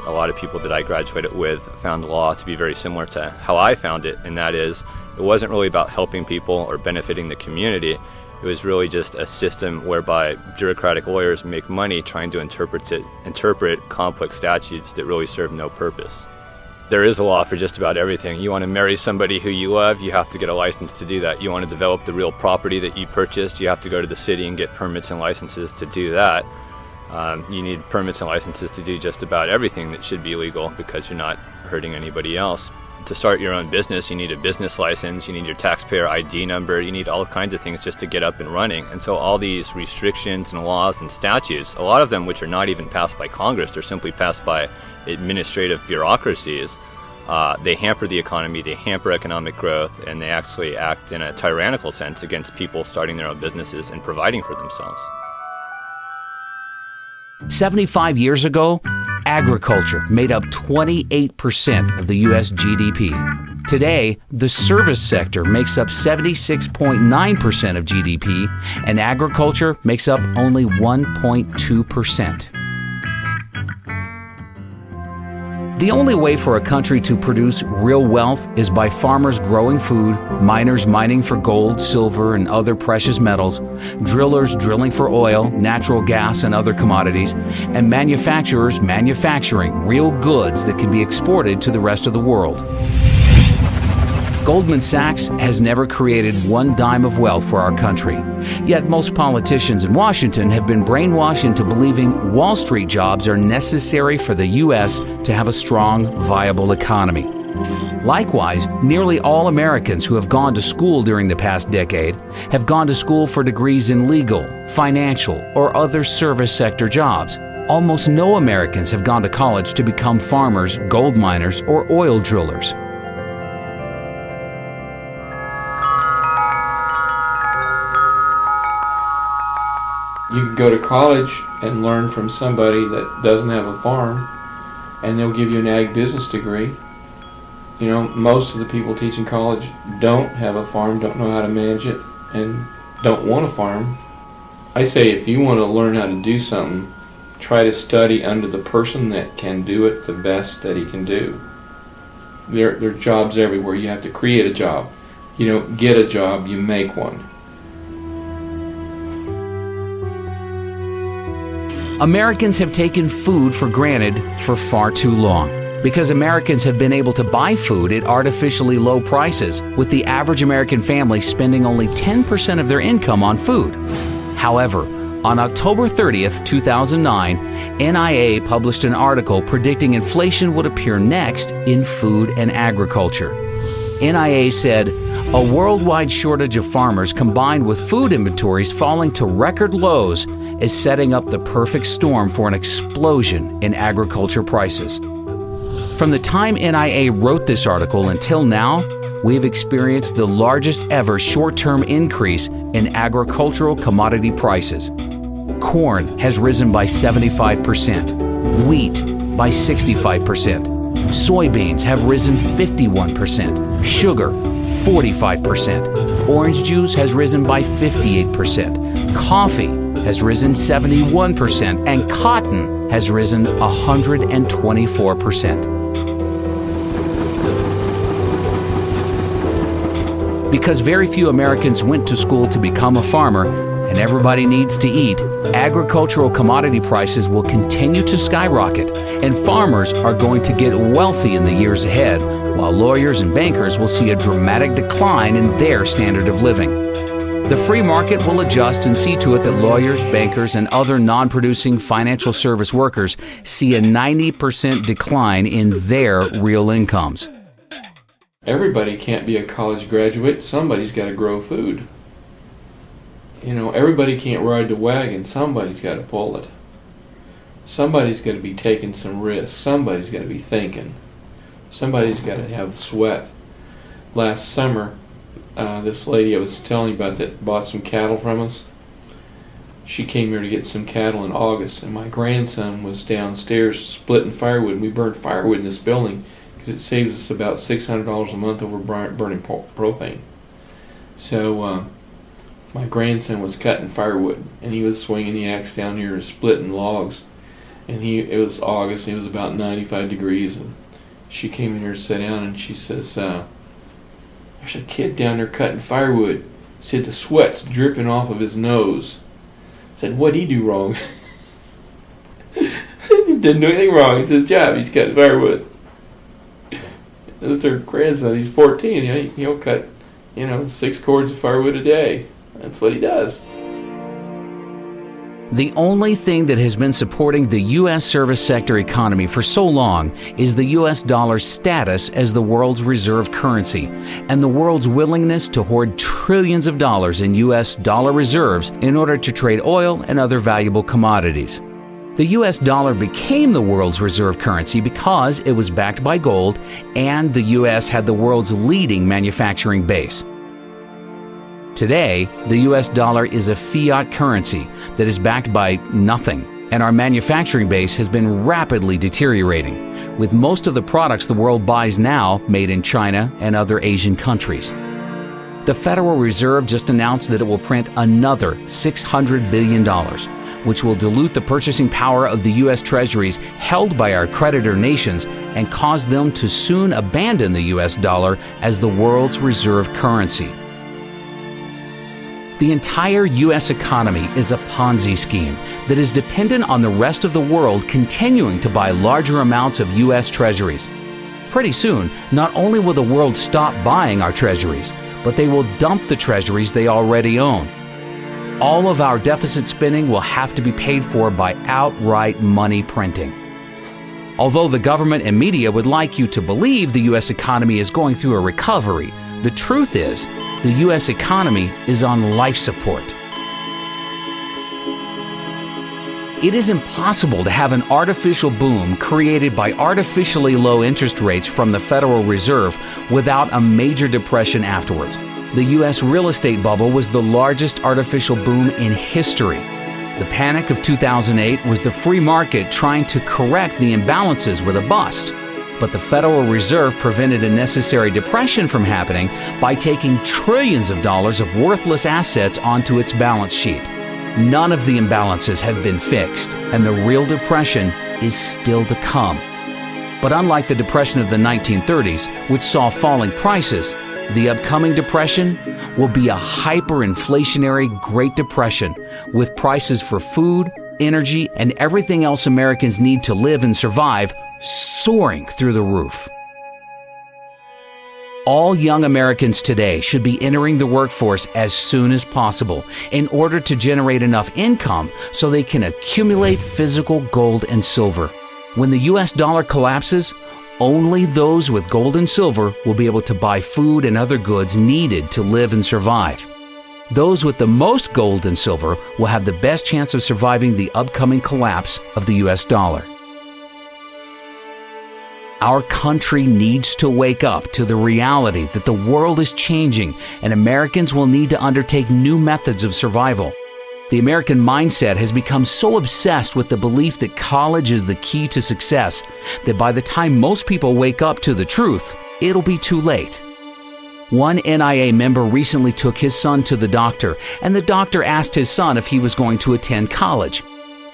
O: A lot of people that I graduated with found law to be very similar to how I found it, and that is, it wasn't really about helping people or benefiting the community. It was really just a system whereby bureaucratic lawyers make money trying to interpret complex statutes that really serve no purpose. There is a law for just about everything. You want to marry somebody who you love, you have to get a license to do that. You want to develop the real property that you purchased, you have to go to the city and get permits and licenses to do that. You need permits and licenses to do just about everything that should be legal because you're not hurting anybody else. To start your own business, you need a business license, you need your taxpayer ID number, you need all kinds of things just to get up and running. And so all these restrictions and laws and statutes, a lot of them which are not even passed by Congress, they're simply passed by administrative bureaucracies, they hamper the economy, they hamper economic growth, and they actually act in a tyrannical sense against people starting their own businesses and providing for themselves.
A: 75 years ago, agriculture made up 28% of the U.S. GDP. Today, the service sector makes up 76.9% of GDP, and agriculture makes up only 1.2%. The only way for a country to produce real wealth is by farmers growing food, miners mining for gold, silver, and other precious metals, drillers drilling for oil, natural gas, and other commodities, and manufacturers manufacturing real goods that can be exported to the rest of the world. Goldman Sachs has never created one dime of wealth for our country. Yet most politicians in Washington have been brainwashed into believing Wall Street jobs are necessary for the U.S. to have a strong, viable economy. Likewise, nearly all Americans who have gone to school during the past decade have gone to school for degrees in legal, financial, or other service sector jobs. Almost no Americans have gone to college to become farmers, gold miners, or oil drillers.
E: You can go to college and learn from somebody that doesn't have a farm, and they'll give you an ag business degree. You know, most of the people teaching college don't have a farm, don't know how to manage it, and don't want a farm. I say if you want to learn how to do something, try to study under the person that can do it the best that he can do. There are jobs everywhere. You have to create a job. You don't get a job, you make one.
A: Americans have taken food for granted for far too long because Americans have been able to buy food at artificially low prices, with the average American family spending only 10% of their income on food. However, on October 30th, 2009, NIA published an article predicting inflation would appear next in food and agriculture. NIA said, a worldwide shortage of farmers combined with food inventories falling to record lows is setting up the perfect storm for an explosion in agriculture prices. From the time NIA wrote this article until now, we have experienced the largest ever short-term increase in agricultural commodity prices. Corn has risen by 75%, wheat by 65%, soybeans have risen 51%, sugar 45%, orange juice has risen by 58%, coffee has risen 71%, and cotton has risen 124%. Because very few Americans went to school to become a farmer, and everybody needs to eat, agricultural commodity prices will continue to skyrocket, and farmers are going to get wealthy in the years ahead, while lawyers and bankers will see a dramatic decline in their standard of living. The free market will adjust and see to it that lawyers, bankers, and other non-producing financial service workers see a 90% decline in their real incomes.
E: Everybody can't be a college graduate. Somebody's got to grow food. You know, everybody can't ride the wagon. Somebody's got to pull it. Somebody's got to be taking some risks. Somebody's got to be thinking. Somebody's got to have the sweat. Last summer, this lady I was telling you about that bought some cattle from us, she came here to get some cattle in August, and my grandson was downstairs splitting firewood. We burn firewood in this building because it saves us about $600 a month over burning propane. So my grandson was cutting firewood, and he was swinging the axe down here and splitting logs. And it was August, and it was about 95 degrees, and she came in here to sit down, and she says, there's a kid down there cutting firewood. Said the sweat's dripping off of his nose. Said, what'd he do wrong? He didn't do anything wrong. It's his job. He's cutting firewood. That's her grandson. He's 14. You know, he'll cut, 6 cords of firewood a day. That's what he does.
A: The only thing that has been supporting the U.S. service sector economy for so long is the U.S. dollar's status as the world's reserve currency and the world's willingness to hoard trillions of dollars in U.S. dollar reserves in order to trade oil and other valuable commodities. The U.S. dollar became the world's reserve currency because it was backed by gold and the U.S. had the world's leading manufacturing base. Today, the U.S. dollar is a fiat currency that is backed by nothing, and our manufacturing base has been rapidly deteriorating, with most of the products the world buys now made in China and other Asian countries. The Federal Reserve just announced that it will print another $600 billion, which will dilute the purchasing power of the U.S. Treasuries held by our creditor nations and cause them to soon abandon the U.S. dollar as the world's reserve currency. The entire U.S. economy is a Ponzi scheme that is dependent on the rest of the world continuing to buy larger amounts of U.S. treasuries. Pretty soon, not only will the world stop buying our treasuries, but they will dump the treasuries they already own. All of our deficit spending will have to be paid for by outright money printing. Although the government and media would like you to believe the U.S. economy is going through a recovery, the truth is, the U.S. economy is on life support. It is impossible to have an artificial boom created by artificially low interest rates from the Federal Reserve without a major depression afterwards. The U.S. real estate bubble was the largest artificial boom in history. The panic of 2008 was the free market trying to correct the imbalances with a bust. But the Federal Reserve prevented a necessary depression from happening by taking trillions of dollars of worthless assets onto its balance sheet. None of the imbalances have been fixed, and the real depression is still to come. But unlike the depression of the 1930s, which saw falling prices, the upcoming depression will be a hyperinflationary Great Depression, with prices for food, energy, and everything else Americans need to live and survive soaring through the roof. All young Americans today should be entering the workforce as soon as possible in order to generate enough income so they can accumulate physical gold and silver. When the US dollar collapses, only those with gold and silver will be able to buy food and other goods needed to live and survive. Those with the most gold and silver will have the best chance of surviving the upcoming collapse of the US dollar. Our country needs to wake up to the reality that the world is changing and Americans will need to undertake new methods of survival. The American mindset has become so obsessed with the belief that college is the key to success that by the time most people wake up to the truth, it'll be too late. One NIA member recently took his son to the doctor, and the doctor asked his son if he was going to attend college.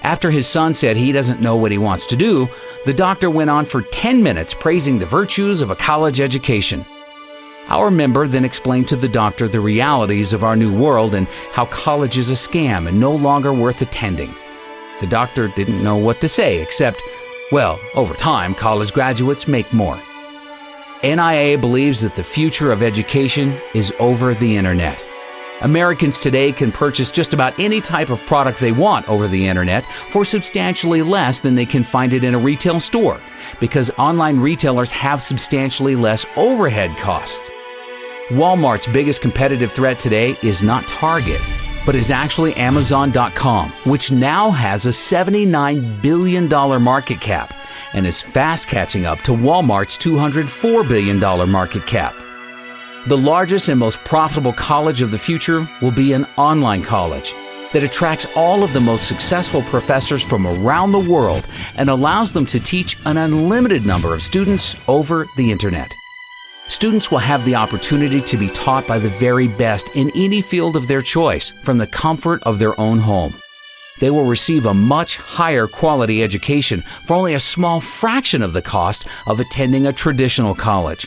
A: After his son said he doesn't know what he wants to do, the doctor went on for 10 minutes praising the virtues of a college education. Our member then explained to the doctor the realities of our new world and how college is a scam and no longer worth attending. The doctor didn't know what to say except, well, over time, college graduates make more. NIA believes that the future of education is over the internet. Americans today can purchase just about any type of product they want over the internet for substantially less than they can find it in a retail store, because online retailers have substantially less overhead costs. Walmart's biggest competitive threat today is not Target, but is actually Amazon.com, which now has a $79 billion market cap and is fast catching up to Walmart's $204 billion market cap. The largest and most profitable college of the future will be an online college that attracts all of the most successful professors from around the world and allows them to teach an unlimited number of students over the internet. Students will have the opportunity to be taught by the very best in any field of their choice from the comfort of their own home. They will receive a much higher quality education for only a small fraction of the cost of attending a traditional college.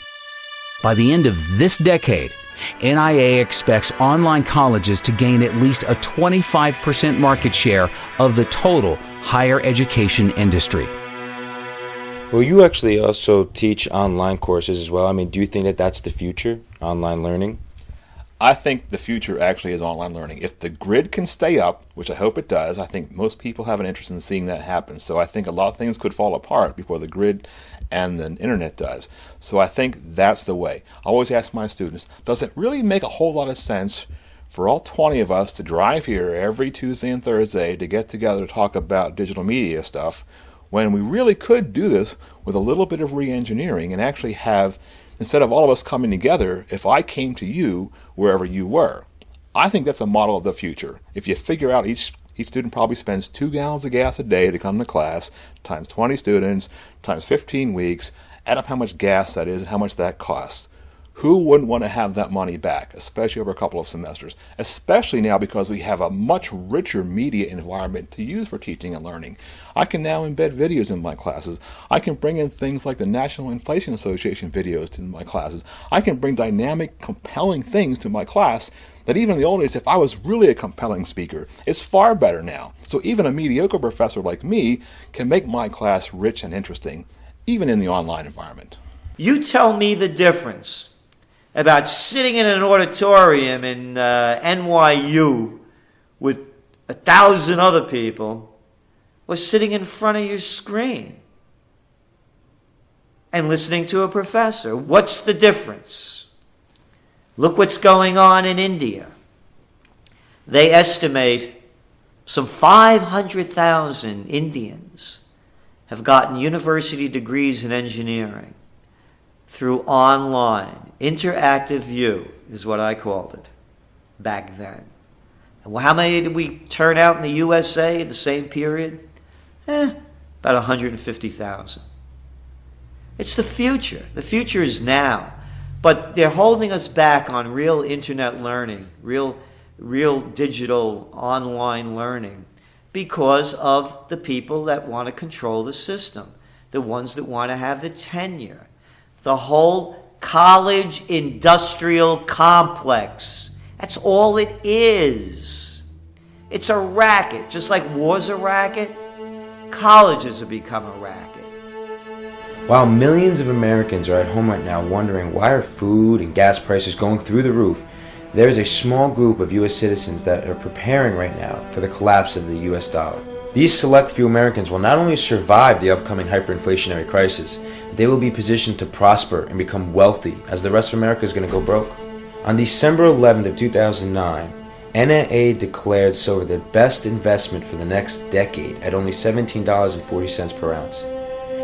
A: By the end of this decade, NIA expects online colleges to gain at least a 25% market share of the total higher education industry.
D: Well, you actually also teach online courses as well. I mean, do you think that that's the future, online learning?
F: I think the future actually is online learning. If the grid can stay up, which I hope it does, I think most people have an interest in seeing that happen. So I think a lot of things could fall apart before the grid and the internet does. So I think that's the way. I always ask my students, does it really make a whole lot of sense for all 20 of us to drive here every Tuesday and Thursday to get together to talk about digital media stuff when we really could do this with a little bit of re-engineering and actually have, instead of all of us coming together, if I came to you wherever you were? I think that's a model of the future. If you figure out each student probably spends 2 gallons of gas a day to come to class, times 20 students, times 15 weeks, add up how much gas that is and how much that costs. Who wouldn't want to have that money back, especially over a couple of semesters? Especially now because we have a much richer media environment to use for teaching and learning. I can now embed videos in my classes. I can bring in things like the National Inflation Association videos to my classes. I can bring dynamic, compelling things to my class that even in the old days, if I was really a compelling speaker, it's far better now. So even a mediocre professor like me can make my class rich and interesting, even in the online environment.
B: You tell me the difference about sitting in an auditorium in NYU with 1,000 other people or sitting in front of your screen and listening to a professor. What's the difference? Look what's going on in India. They estimate some 500,000 Indians have gotten university degrees in engineering through online. Interactive view is what I called it back then. And how many did we turn out in the USA in the same period? About 150,000. It's the future. The future is now. But they're holding us back on real internet learning, real real digital online learning because of the people that want to control the system, the ones that want to have the tenure, the whole college industrial complex. That's all it is. It's a racket. Just like war's a racket, colleges have become a racket.
D: While millions of Americans are at home right now wondering why are food and gas prices going through the roof, there is a small group of U.S. citizens that are preparing right now for the collapse of the U.S. dollar. These select few Americans will not only survive the upcoming hyperinflationary crisis, but they will be positioned to prosper and become wealthy as the rest of America is going to go broke. On December 11th of 2009, NAA declared silver the best investment for the next decade at only $17.40 per ounce.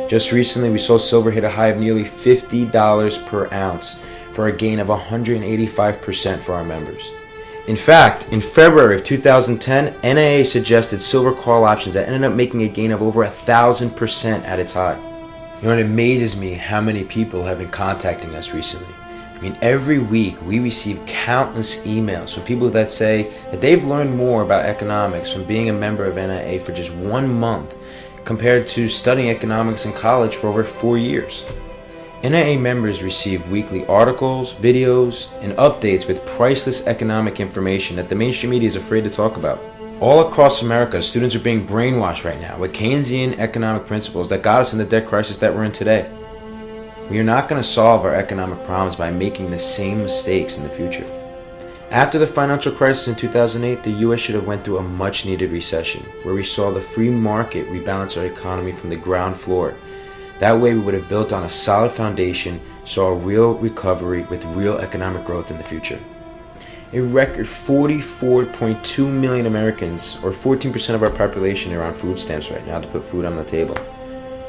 D: Just recently, we saw silver hit a high of nearly $50 per ounce for a gain of 185% for our members. In fact, in February of 2010, NAA suggested silver call options that ended up making a gain of over 1,000% at its high. You know, it amazes me how many people have been contacting us recently. I mean, every week we receive countless emails from people that say that they've learned more about economics from being a member of NAA for just 1 month compared to studying economics in college for over 4 years. NAA members receive weekly articles, videos, and updates with priceless economic information that the mainstream media is afraid to talk about. All across America, students are being brainwashed right now with Keynesian economic principles that got us in the debt crisis that we're in today. We are not going to solve our economic problems by making the same mistakes in the future. After the financial crisis in 2008, the U.S. should have went through a much-needed recession, where we saw the free market rebalance our economy from the ground floor. That way we would have built on a solid foundation, saw a real recovery with real economic growth in the future. A record 44.2 million Americans, or 14% of our population, are on food stamps right now to put food on the table.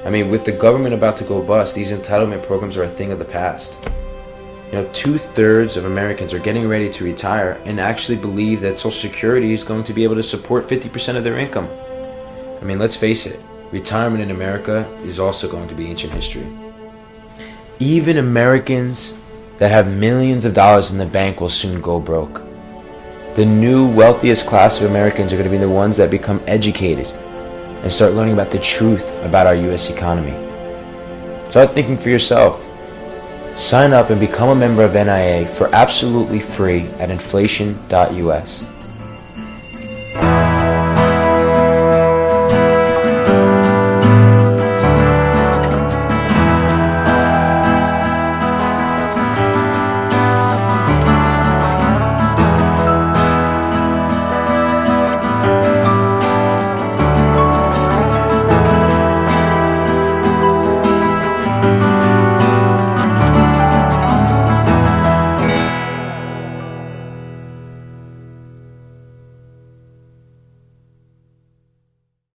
D: I mean, with the government about to go bust, these entitlement programs are a thing of the past. You know, 2/3 of Americans are getting ready to retire and actually believe that Social Security is going to be able to support 50% of their income. I mean, let's face it, retirement in America is also going to be ancient history. Even Americans that have millions of dollars in the bank will soon go broke. The new wealthiest class of Americans are going to be the ones that become educated and start learning about the truth about our U.S. economy. Start thinking for yourself. Sign up and become a member of NIA for absolutely free at inflation.us.